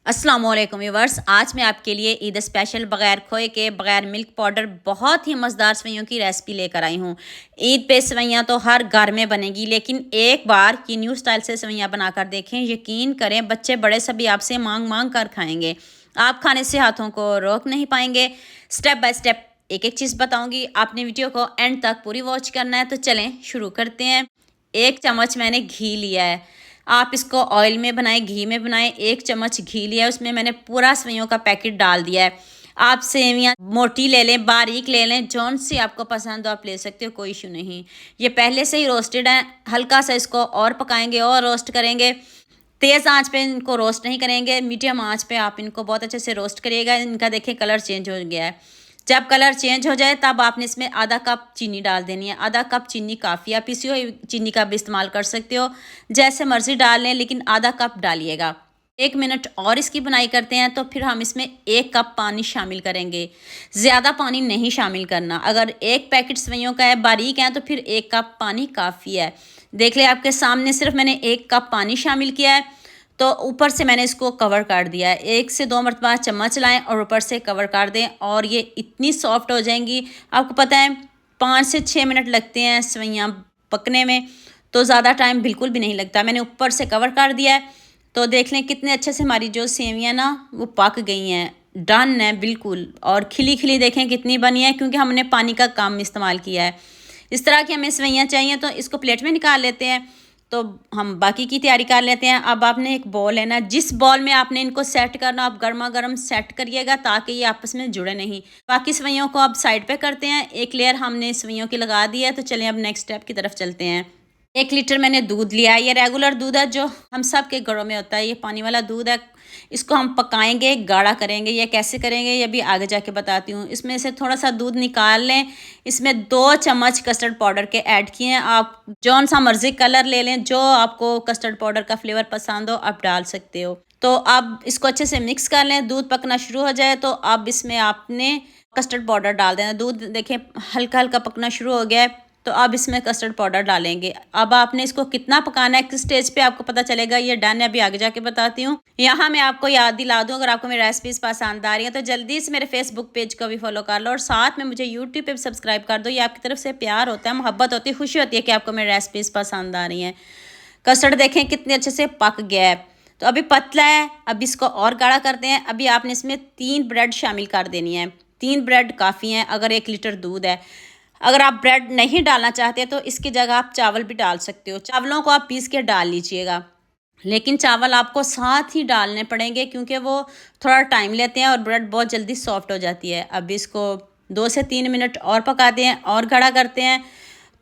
अस्सलाम वालेकुम व्यूअर्स। आज मैं आपके लिए ईद स्पेशल बग़ैर खोए के बग़ैर मिल्क पाउडर बहुत ही मज़ेदार सेवइयों की रेसिपी लेकर आई हूँ। ईद पे सेवइयाँ तो हर घर में बनेगी, लेकिन एक बार की न्यू स्टाइल से सेवइयाँ बनाकर देखें। यकीन करें, बच्चे बड़े सभी आपसे मांग मांग कर खाएंगे। आप खाने से हाथों को रोक नहीं पाएंगे। स्टेप बाय स्टेप एक एक चीज़ बताऊँगी, आपने वीडियो को एंड तक पूरी वॉच करना है। तो चलें शुरू करते हैं। 1 चम्मच मैंने घी लिया है। आप इसको ऑयल में बनाएं, घी में बनाएं। 1 चम्मच घी लिया है, उसमें मैंने पूरा सेवइयों का पैकेट डाल दिया है। आप सेवइयाँ मोटी ले लें, बारीक ले लें, जौन सी आपको पसंद हो आप ले सकते हो, कोई इशू नहीं। ये पहले से ही रोस्टेड है। हल्का सा इसको और पकाएंगे और रोस्ट करेंगे। तेज़ आंच पे इनको रोस्ट नहीं करेंगे, मीडियम आंच पे आप इनको बहुत अच्छे से रोस्ट करिएगा। इनका देखिए कलर चेंज हो गया है। जब कलर चेंज हो जाए तब आपने इसमें आधा कप चीनी डाल देनी है। आधा कप चीनी काफ़ी है, आप पिसी हुई चीनी का भी इस्तेमाल कर सकते हो, जैसे मर्ज़ी डाल लें, लेकिन आधा कप डालिएगा। 1 मिनट और इसकी बुनाई करते हैं, तो फिर हम इसमें 1 कप पानी शामिल करेंगे। ज़्यादा पानी नहीं शामिल करना। अगर 1 पैकेट सेवइयों का है, बारीक है, तो फिर 1 कप पानी काफ़ी है। देख लें आपके सामने, सिर्फ मैंने 1 कप पानी शामिल किया है। तो ऊपर से मैंने इसको कवर कर दिया है। 1 से 2 मरतबा चम्मच लाएं और ऊपर से कवर कर दें, और ये इतनी सॉफ्ट हो जाएंगी। आपको पता है 5 से 6 मिनट लगते हैं सेवइयाँ पकने में, तो ज़्यादा टाइम बिल्कुल भी नहीं लगता। मैंने ऊपर से कवर कर दिया है। तो देख लें कितने अच्छे से हमारी जो सेवइयाँ ना वो पक गई हैं, डन है बिल्कुल। और खिली खिली देखें कितनी बनी है, क्योंकि हमने पानी का कम इस्तेमाल किया है। इस तरह की हमें सेवइयाँ चाहिए, तो इसको प्लेट में निकाल लेते हैं। तो हम बाकी की तैयारी कर लेते हैं। अब आपने एक बॉल लेना है, जिस बॉल में आपने इनको सेट करना, आप गर्मा गर्म सेट करिएगा ताकि ये आपस में जुड़े नहीं। बाकी सेवइयों को अब साइड पे करते हैं। 1 लेयर हमने सेवइयों की लगा दी है। तो चलें अब नेक्स्ट स्टेप की तरफ चलते हैं। 1 लीटर मैंने दूध लिया है। ये रेगुलर दूध है जो हम सब के घरों में होता है, ये पानी वाला दूध है। इसको हम पकाएंगे, गाढ़ा करेंगे। ये कैसे करेंगे ये भी आगे जाके बताती हूँ। इसमें से थोड़ा सा दूध निकाल लें। इसमें 2 चम्मच कस्टर्ड पाउडर के ऐड किए हैं। आप जौन सा मर्जी कलर ले लें, जो आपको कस्टर्ड पाउडर का फ्लेवर पसंद हो आप डाल सकते हो। तो अब इसको अच्छे से मिक्स कर लें। दूध पकना शुरू हो जाए तो अब इसमें आपने कस्टर्ड पाउडर डाल देना। दूध देखें हल्का हल्का पकना शुरू हो गया है, तो अब इसमें कस्टर्ड पाउडर डालेंगे। अब आपने इसको कितना पकाना है, किस स्टेज पे आपको पता चलेगा ये डन है, अभी आगे जाके बताती हूँ। यहाँ मैं आपको याद दिला दूँ, अगर आपको मेरी रेसिपीज़ पसंद आ रही है तो जल्दी से मेरे फेसबुक पेज को भी फॉलो कर लो, और साथ में मुझे यूट्यूब पे भी सब्सक्राइब कर दो। ये आपकी तरफ से प्यार होता है, मोहब्बत होती है, खुशी होती है कि आपको मेरी रेसिपीज़ पसंद आ रही हैं। कस्टर्ड देखें कितने अच्छे से पक गया है। तो अभी पतला है, अब इसको और गाढ़ा करते हैं। अभी आपने इसमें 3 ब्रेड शामिल कर देनी है। 3 ब्रेड काफ़ी हैं अगर 1 लीटर दूध है। अगर आप ब्रेड नहीं डालना चाहते तो इसकी जगह आप चावल भी डाल सकते हो। चावलों को आप पीस के डाल लीजिएगा, लेकिन चावल आपको साथ ही डालने पड़ेंगे, क्योंकि वो थोड़ा टाइम लेते हैं और ब्रेड बहुत जल्दी सॉफ्ट हो जाती है। अब इसको 2 से 3 मिनट और पकाते हैं और गाढ़ा करते हैं।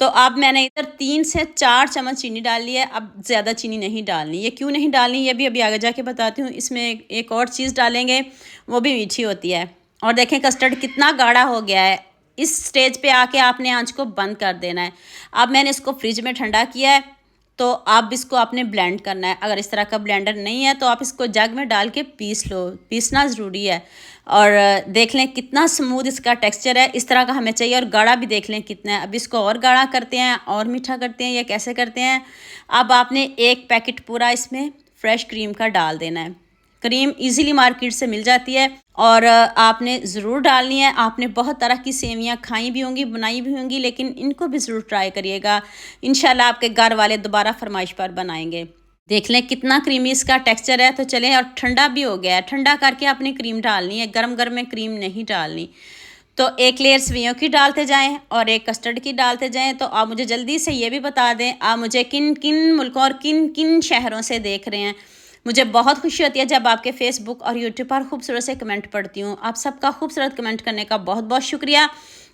तो अब मैंने इधर 3 से 4 चम्मच चीनी डाल ली है। अब ज़्यादा चीनी नहीं डालनी। ये क्यों नहीं डालनी ये भी अभी आगे जाके बताती हूँ। इसमें एक और चीज़ डालेंगे, वो भी मीठी होती है। और देखें कस्टर्ड कितना गाढ़ा हो गया है। इस स्टेज पे आके आपने आंच को बंद कर देना है। अब मैंने इसको फ्रिज में ठंडा किया है, तो अब इसको आपने ब्लेंड करना है। अगर इस तरह का ब्लेंडर नहीं है तो आप इसको जग में डाल के पीस लो, पीसना ज़रूरी है। और देख लें कितना स्मूथ इसका टेक्सचर है, इस तरह का हमें चाहिए। और गाढ़ा भी देख लें कितना है। अब इसको और गाढ़ा करते हैं और मीठा करते हैं। ये कैसे करते हैं, अब आपने 1 पैकेट पूरा इसमें फ्रेश क्रीम का डाल देना है। क्रीम इजीली मार्केट से मिल जाती है, और आपने ज़रूर डालनी है। आपने बहुत तरह की सेवियां खाई भी होंगी, बनाई भी होंगी, लेकिन इनको भी ज़रूर ट्राई करिएगा। इंशाल्लाह आपके घर वाले दोबारा फरमाइश पर बनाएंगे। देख लें कितना क्रीमी इसका टेक्सचर है। तो चलें, और ठंडा भी हो गया है। ठंडा करके आपने क्रीम डालनी है, गरम गरम में क्रीम नहीं डालनी। तो 1 लेयर सेवइयों की डालते जाएं और 1 कस्टर्ड की डालते जाएं। तो आप मुझे जल्दी से ये भी बता दें, आप मुझे किन किन मुल्कों और किन किन शहरों से देख रहे हैं। मुझे बहुत खुशी होती है जब आपके फेसबुक और यूट्यूब पर खूबसूरत से कमेंट पढ़ती हूँ। आप सबका खूबसूरत कमेंट करने का बहुत बहुत शुक्रिया,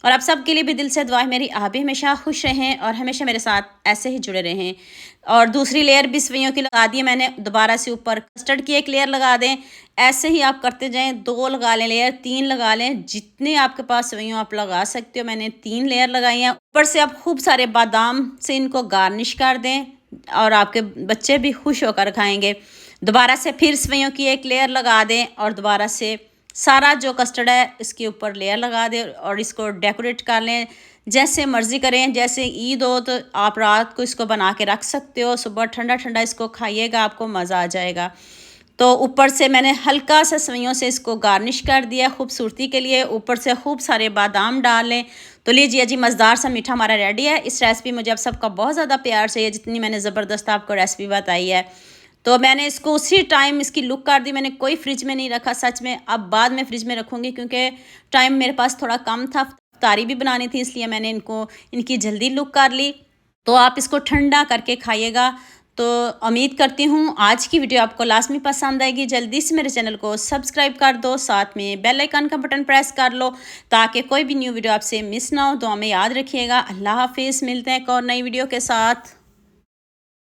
और आप सब के लिए भी दिल से दुआ है मेरी, आप भी हमेशा खुश रहें और हमेशा मेरे साथ ऐसे ही जुड़े रहें। और दूसरी लेयर भी सेवइयों की लगा दी है मैंने, दोबारा से ऊपर कस्टर्ड की 1 लेयर लगा दें। ऐसे ही आप करते जाएं, 2 लगा लें लेयर, 3 लगा लें, जितने आपके पास सेवइयों आप लगा सकते हो। मैंने 3 लेयर लगाई हैं। ऊपर से आप खूब सारे बादाम से इनको गार्निश कर दें, और आपके बच्चे भी खुश होकर खाएंगे। दोबारा से फिर सेवइयों की 1 लेयर लगा दें, और दोबारा से सारा जो कस्टर्ड है इसके ऊपर लेयर लगा दें, और इसको डेकोरेट कर लें। जैसे मर्ज़ी करें, जैसे ईद हो तो आप रात को इसको बना के रख सकते हो, सुबह ठंडा ठंडा इसको खाइएगा, आपको मज़ा आ जाएगा। तो ऊपर से मैंने हल्का सा सेवइयों से इसको गार्निश कर दिया खूबसूरती के लिए। ऊपर से खूब सारे बादाम डाल लें। तो लीजिए जी, मज़ेदार सा मीठा हमारा रेडी है। इस रेसिपी मुझे आप सबका बहुत ज़्यादा प्यार चाहिए, जितनी मैंने ज़बरदस्त आपको रेसिपी बताई है। तो मैंने इसको उसी टाइम इसकी लुक कर दी, मैंने कोई फ्रिज में नहीं रखा सच में। अब बाद में फ्रिज में रखूँगी क्योंकि टाइम मेरे पास थोड़ा कम था, इफ्तारी भी बनानी थी, इसलिए मैंने इनकी जल्दी लुक कर ली। तो आप इसको ठंडा करके खाइएगा। तो उम्मीद करती हूँ आज की वीडियो आपको लाजमी पसंद आएगी। जल्दी से मेरे चैनल को सब्सक्राइब कर दो, साथ में बेल आइकन का बटन प्रेस कर लो ताकि कोई भी न्यू वीडियो आपसे मिस ना हो। तो हमें याद रखिएगा। अल्लाह हाफिज़, मिलते हैं एक और नई वीडियो के साथ।